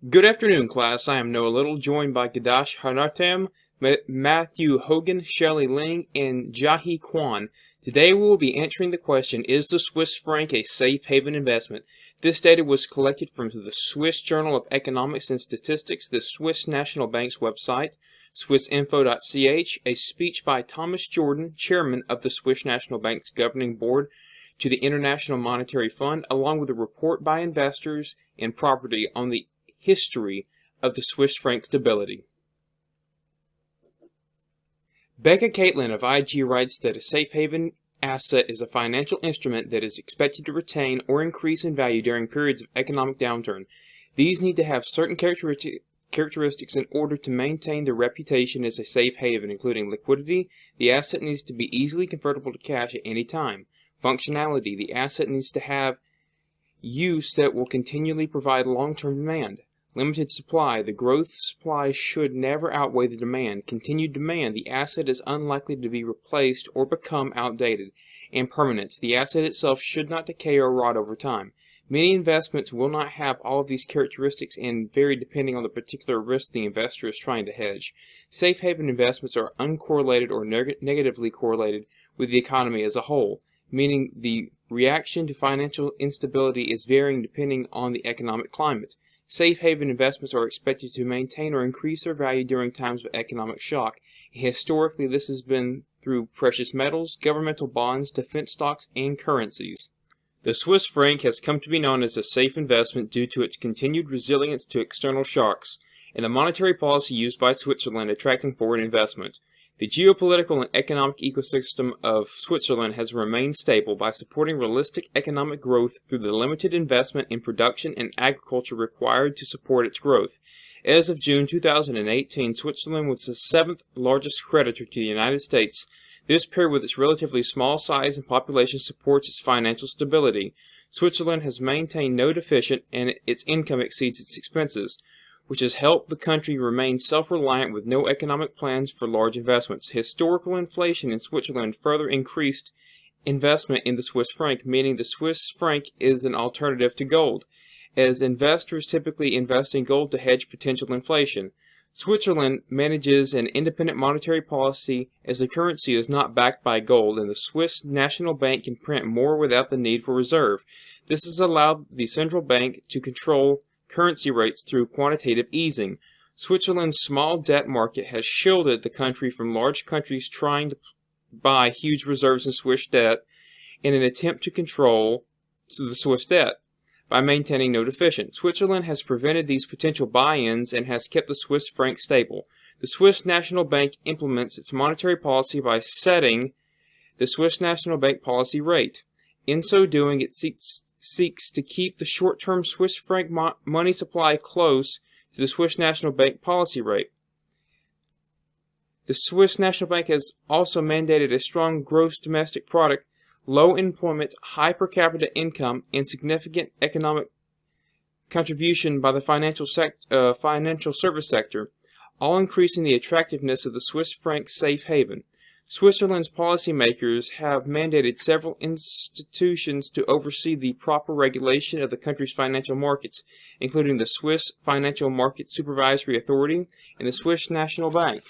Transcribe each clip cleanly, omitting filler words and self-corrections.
Good afternoon, class. I am Noah Little, joined by Gadash Harnatam, Matthew Hogan, Shelley Ling, and Jahi Kwan. Today we will be answering the question, is the Swiss franc a safe haven investment? This data was collected from the Swiss Journal of Economics and Statistics, the Swiss National Bank's website, swissinfo.ch, a speech by Thomas Jordan, chairman of the Swiss National Bank's governing board, to the International Monetary Fund, along with a report by investors in property on the history of the Swiss franc stability. Becca Caitlin of IG writes that a safe haven asset is a financial instrument that is expected to retain or increase in value during periods of economic downturn. These need to have certain characteristics in order to maintain their reputation as a safe haven, including liquidity. The asset needs to be easily convertible to cash at any time. Functionality. The asset needs to have use that will continually provide long-term demand. Limited supply. The growth supply should never outweigh the demand. Continued demand. The asset is unlikely to be replaced or become outdated. And permanence. The asset itself should not decay or rot over time. Many investments will not have all of these characteristics and vary depending on the particular risk the investor is trying to hedge. Safe haven investments are uncorrelated or negatively correlated with the economy as a whole, meaning the reaction to financial instability is varying depending on the economic climate. Safe haven investments are expected to maintain or increase their value during times of economic shock. Historically, this has been through precious metals, governmental bonds, defense stocks, and currencies. The Swiss franc has come to be known as a safe investment due to its continued resilience to external shocks and the monetary policy used by Switzerland attracting foreign investment. The geopolitical and economic ecosystem of Switzerland has remained stable by supporting realistic economic growth through the limited investment in production and agriculture required to support its growth. As of June 2018, Switzerland was the seventh largest creditor to the United States. This, paired with its relatively small size and population, supports its financial stability. Switzerland has maintained no deficit and its income exceeds its expenses, which has helped the country remain self-reliant with no economic plans for large investments. Historical inflation in Switzerland further increased investment in the Swiss franc, meaning the Swiss franc is an alternative to gold, as investors typically invest in gold to hedge potential inflation. Switzerland manages an independent monetary policy as the currency is not backed by gold, and the Swiss National Bank can print more without the need for reserve. This has allowed the central bank to control currency rates through quantitative easing. Switzerland's small debt market has shielded the country from large countries trying to buy huge reserves in Swiss debt in an attempt to control the Swiss debt by maintaining no deficit. Switzerland has prevented these potential buy-ins and has kept the Swiss franc stable. The Swiss National Bank implements its monetary policy by setting the Swiss National Bank policy rate. In so doing, it seeks to keep the short-term Swiss franc money supply close to the Swiss National Bank policy rate. The Swiss National Bank has also mandated a strong gross domestic product, low employment, high per capita income, and significant economic contribution by the financial service sector, all increasing the attractiveness of the Swiss franc safe haven. Switzerland's policymakers have mandated several institutions to oversee the proper regulation of the country's financial markets, including the Swiss Financial Market Supervisory Authority and the Swiss National Bank,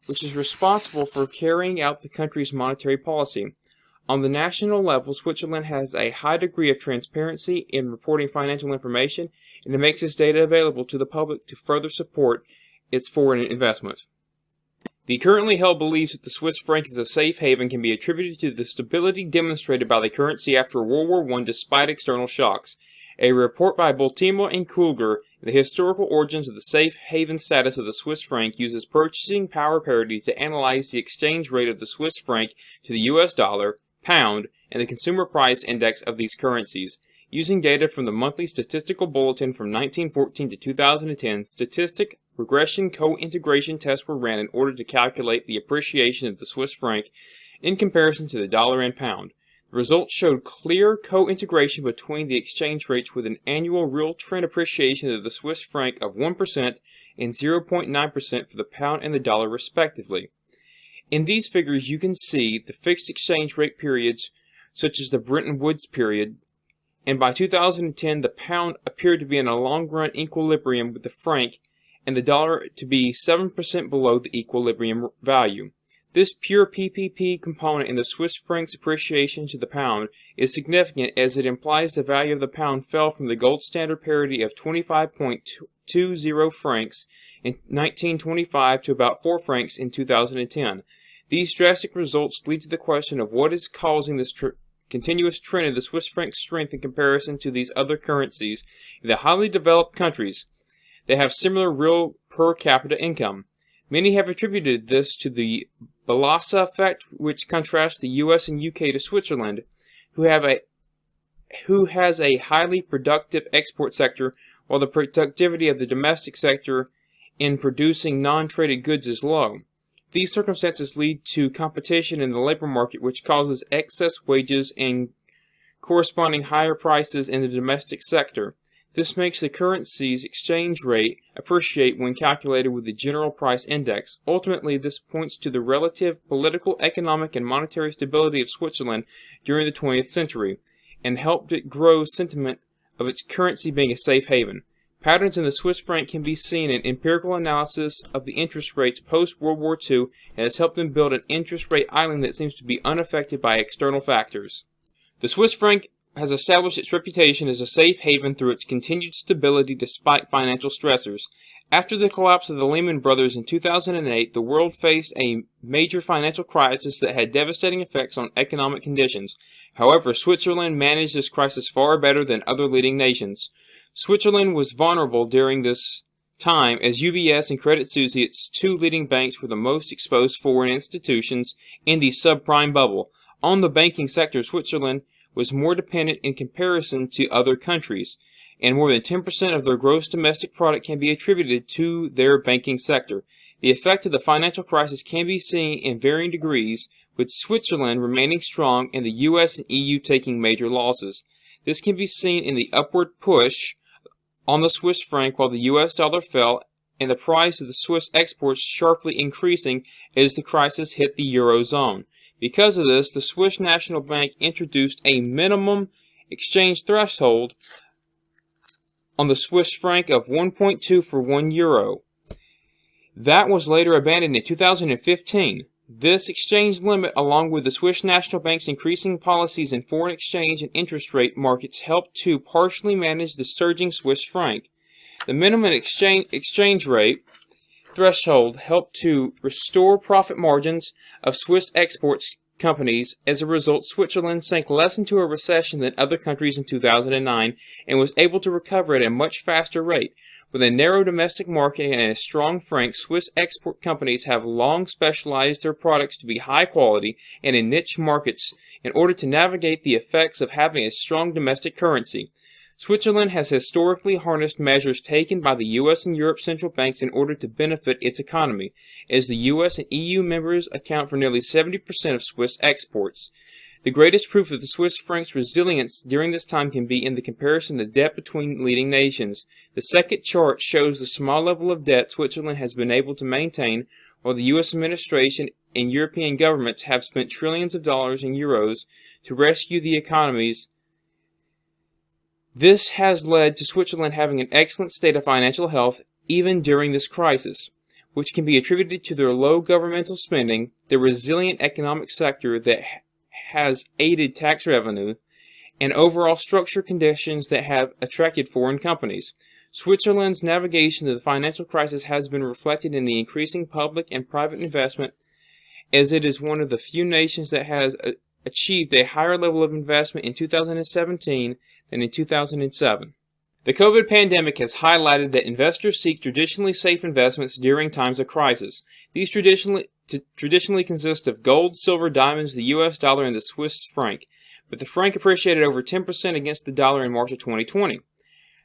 which is responsible for carrying out the country's monetary policy. On the national level, Switzerland has a high degree of transparency in reporting financial information, and it makes its data available to the public to further support its foreign investment. The currently held beliefs that the Swiss franc is a safe haven can be attributed to the stability demonstrated by the currency after World War I despite external shocks. A report by Bultima and Kulger, The Historical Origins of the Safe Haven Status of the Swiss Franc, uses purchasing power parity to analyze the exchange rate of the Swiss franc to the US dollar, pound, and the consumer price index of these currencies. Using data from the monthly statistical bulletin from 1914 to 2010, statistic regression co-integration tests were ran in order to calculate the appreciation of the Swiss franc in comparison to the dollar and pound. The results showed clear co-integration between the exchange rates with an annual real trend appreciation of the Swiss franc of 1% and 0.9% for the pound and the dollar respectively. In these figures you can see the fixed exchange rate periods such as the Bretton Woods period and by 2010 the pound appeared to be in a long-run equilibrium with the franc and the dollar to be 7% below the equilibrium value. This pure PPP component in the Swiss franc's appreciation to the pound is significant as it implies the value of the pound fell from the gold standard parity of 25.20 francs in 1925 to about 4 francs in 2010. These drastic results lead to the question of what is causing this continuous trend of the Swiss franc's strength in comparison to these other currencies in the highly developed countries that have similar real per capita income. Many have attributed this to the Balassa effect, which contrasts the US and UK to Switzerland, who has a highly productive export sector, while the productivity of the domestic sector in producing non-traded goods is low. These circumstances lead to competition in the labor market, which causes excess wages and corresponding higher prices in the domestic sector. This makes the currency's exchange rate appreciate when calculated with the general price index. Ultimately, this points to the relative political, economic, and monetary stability of Switzerland during the 20th century, and helped it grow sentiment of its currency being a safe haven. Patterns in the Swiss franc can be seen in empirical analysis of the interest rates post-World War II, and has helped them build an interest rate island that seems to be unaffected by external factors. The Swiss franc has established its reputation as a safe haven through its continued stability despite financial stressors. After the collapse of the Lehman Brothers in 2008, the world faced a major financial crisis that had devastating effects on economic conditions. However, Switzerland managed this crisis far better than other leading nations. Switzerland was vulnerable during this time as UBS and Credit Suisse, its two leading banks, were the most exposed foreign institutions in the subprime bubble. On the banking sector, Switzerland was more dependent in comparison to other countries, and more than 10% of their gross domestic product can be attributed to their banking sector. The effect of the financial crisis can be seen in varying degrees, with Switzerland remaining strong and the US and EU taking major losses. This can be seen in the upward push on the Swiss franc while the US dollar fell and the price of the Swiss exports sharply increasing as the crisis hit the Eurozone. Because of this, the Swiss National Bank introduced a minimum exchange threshold on the Swiss franc of 1.2 for €1. That was later abandoned in 2015. This exchange limit, along with the Swiss National Bank's increasing policies in foreign exchange and interest rate markets, helped to partially manage the surging Swiss franc. The minimum exchange rate threshold helped to restore profit margins of Swiss exports companies. As a result, Switzerland sank less into a recession than other countries in 2009 and was able to recover at a much faster rate. With a narrow domestic market and a strong franc, Swiss export companies have long specialized their products to be high quality and in niche markets in order to navigate the effects of having a strong domestic currency. Switzerland has historically harnessed measures taken by the US and Europe central banks in order to benefit its economy, as the US and EU members account for nearly 70% of Swiss exports. The greatest proof of the Swiss franc's resilience during this time can be in the comparison of debt between leading nations. The second chart shows the small level of debt Switzerland has been able to maintain, while the US administration and European governments have spent trillions of dollars and euros to rescue the economies. This has led to Switzerland having an excellent state of financial health even during this crisis, which can be attributed to their low governmental spending, their resilient economic sector that has aided tax revenue, and overall structure conditions that have attracted foreign companies. Switzerland's navigation of the financial crisis has been reflected in the increasing public and private investment, as it is one of the few nations that has achieved a higher level of investment in 2017 than in 2007. The COVID pandemic has highlighted that investors seek traditionally safe investments during times of crisis. These traditionally consist of gold, silver, diamonds, the US dollar, and the Swiss franc, but the franc appreciated over 10% against the dollar in March of 2020.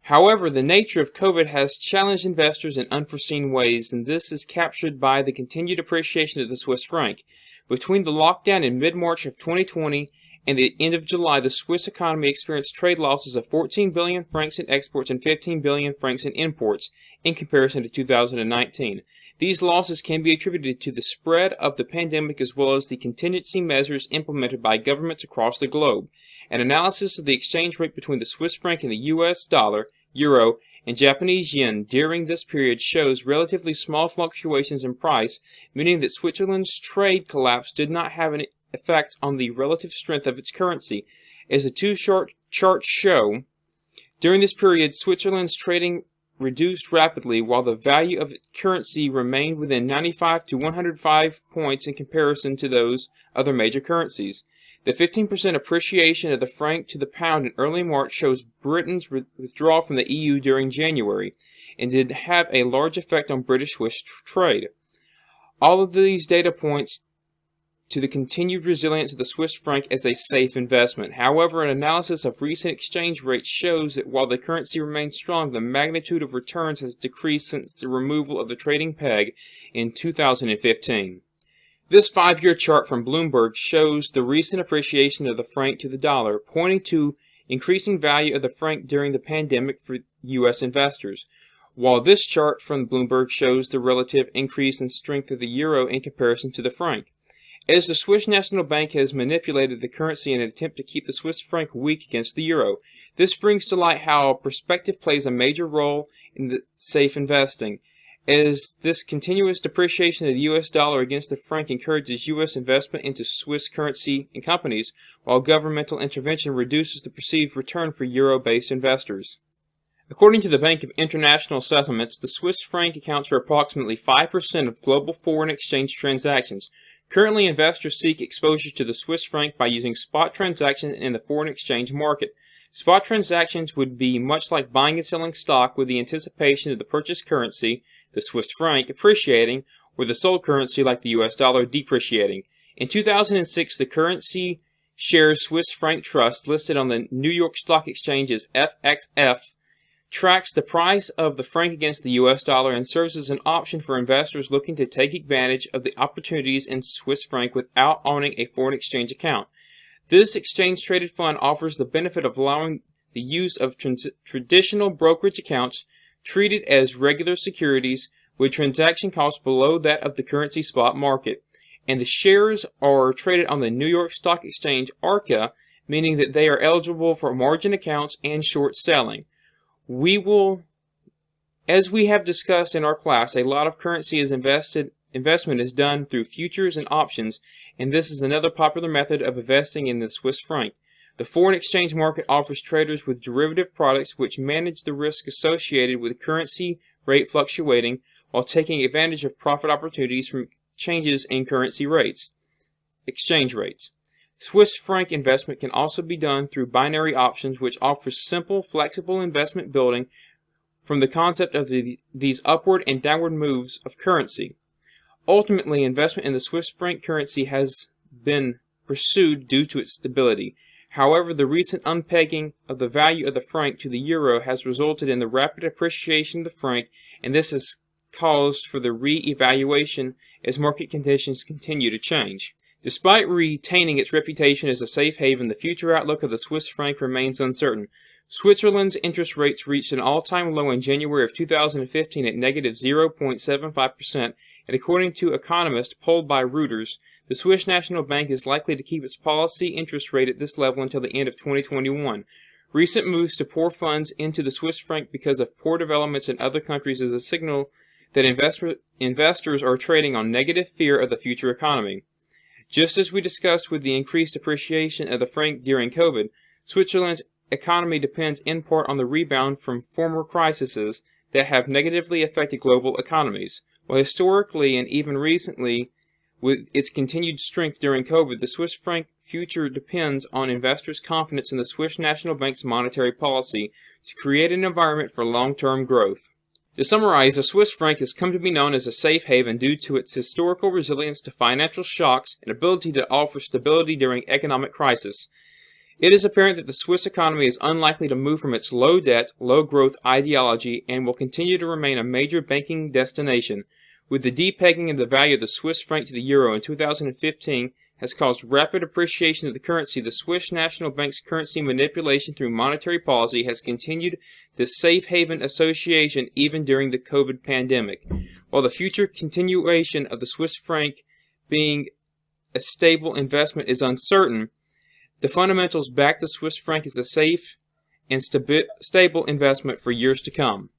However, the nature of COVID has challenged investors in unforeseen ways, and this is captured by the continued appreciation of the Swiss franc. Between the lockdown in mid-March of 2020 and the end of July, the Swiss economy experienced trade losses of 14 billion francs in exports and 15 billion francs in imports in comparison to 2019. These losses can be attributed to the spread of the pandemic as well as the contingency measures implemented by governments across the globe. An analysis of the exchange rate between the Swiss franc and the US dollar, euro, and Japanese yen during this period shows relatively small fluctuations in price, meaning that Switzerland's trade collapse did not have an effect on the relative strength of its currency. As the two charts show, during this period, Switzerland's trading reduced rapidly while the value of its currency remained within 95 to 105 points in comparison to those other major currencies. The 15% appreciation of the franc to the pound in early March shows Britain's withdrawal from the EU during January, and did have a large effect on British-Swiss trade. All of these data points to the continued resilience of the Swiss franc as a safe investment. However, an analysis of recent exchange rates shows that while the currency remains strong, the magnitude of returns has decreased since the removal of the trading peg in 2015. This 5-year chart from Bloomberg shows the recent appreciation of the franc to the dollar, pointing to increasing value of the franc during the pandemic for U.S. investors, while this chart from Bloomberg shows the relative increase in strength of the euro in comparison to the franc. As the Swiss National Bank has manipulated the currency in an attempt to keep the Swiss franc weak against the euro, this brings to light how perspective plays a major role in the safe investing, as this continuous depreciation of the U.S. dollar against the franc encourages U.S. investment into Swiss currency and companies, while governmental intervention reduces the perceived return for euro-based investors. According to the Bank of International Settlements, the Swiss franc accounts for approximately 5% of global foreign exchange transactions. Currently, investors seek exposure to the Swiss franc by using spot transactions in the foreign exchange market. Spot transactions would be much like buying and selling stock with the anticipation of the purchased currency, the Swiss franc, appreciating, or the sold currency like the US dollar depreciating. In 2006, the Currency Shares Swiss Franc Trust, listed on the New York Stock Exchange as FXF, tracks the price of the franc against the US dollar and serves as an option for investors looking to take advantage of the opportunities in Swiss franc without owning a foreign exchange account. This exchange-traded fund offers the benefit of allowing the use of traditional brokerage accounts treated as regular securities with transaction costs below that of the currency spot market. And the shares are traded on the New York Stock Exchange ARCA, meaning that they are eligible for margin accounts and short selling. As we have discussed in our class, a lot of currency investment is done through futures and options, and this is another popular method of investing in the Swiss franc. The foreign exchange market offers traders with derivative products which manage the risk associated with currency rate fluctuating while taking advantage of profit opportunities from changes in currency rates, exchange rates. Swiss franc investment can also be done through binary options, which offers simple, flexible investment building from the concept of these upward and downward moves of currency. Ultimately, investment in the Swiss franc currency has been pursued due to its stability. However, the recent unpegging of the value of the franc to the euro has resulted in the rapid appreciation of the franc, and this has caused for the re-evaluation as market conditions continue to change. Despite retaining its reputation as a safe haven, the future outlook of the Swiss franc remains uncertain. Switzerland's interest rates reached an all-time low in January of 2015 at negative 0.75%, and according to economists polled by Reuters, the Swiss National Bank is likely to keep its policy interest rate at this level until the end of 2021. Recent moves to pour funds into the Swiss franc because of poor developments in other countries is a signal that investors are trading on negative fear of the future economy. Just as we discussed with the increased appreciation of the franc during COVID, Switzerland's economy depends in part on the rebound from former crises that have negatively affected global economies. While historically and even recently, with its continued strength during COVID, the Swiss franc future depends on investors' confidence in the Swiss National Bank's monetary policy to create an environment for long-term growth. To summarize, the Swiss franc has come to be known as a safe haven due to its historical resilience to financial shocks and ability to offer stability during economic crisis. It is apparent that the Swiss economy is unlikely to move from its low-debt, low-growth ideology and will continue to remain a major banking destination. With the depegging of the value of the Swiss franc to the euro in 2015, has caused rapid appreciation of the currency, the Swiss National Bank's currency manipulation through monetary policy has continued the safe haven association even during the COVID pandemic. While the future continuation of the Swiss franc being a stable investment is uncertain, the fundamentals back the Swiss franc as a safe and stable investment for years to come.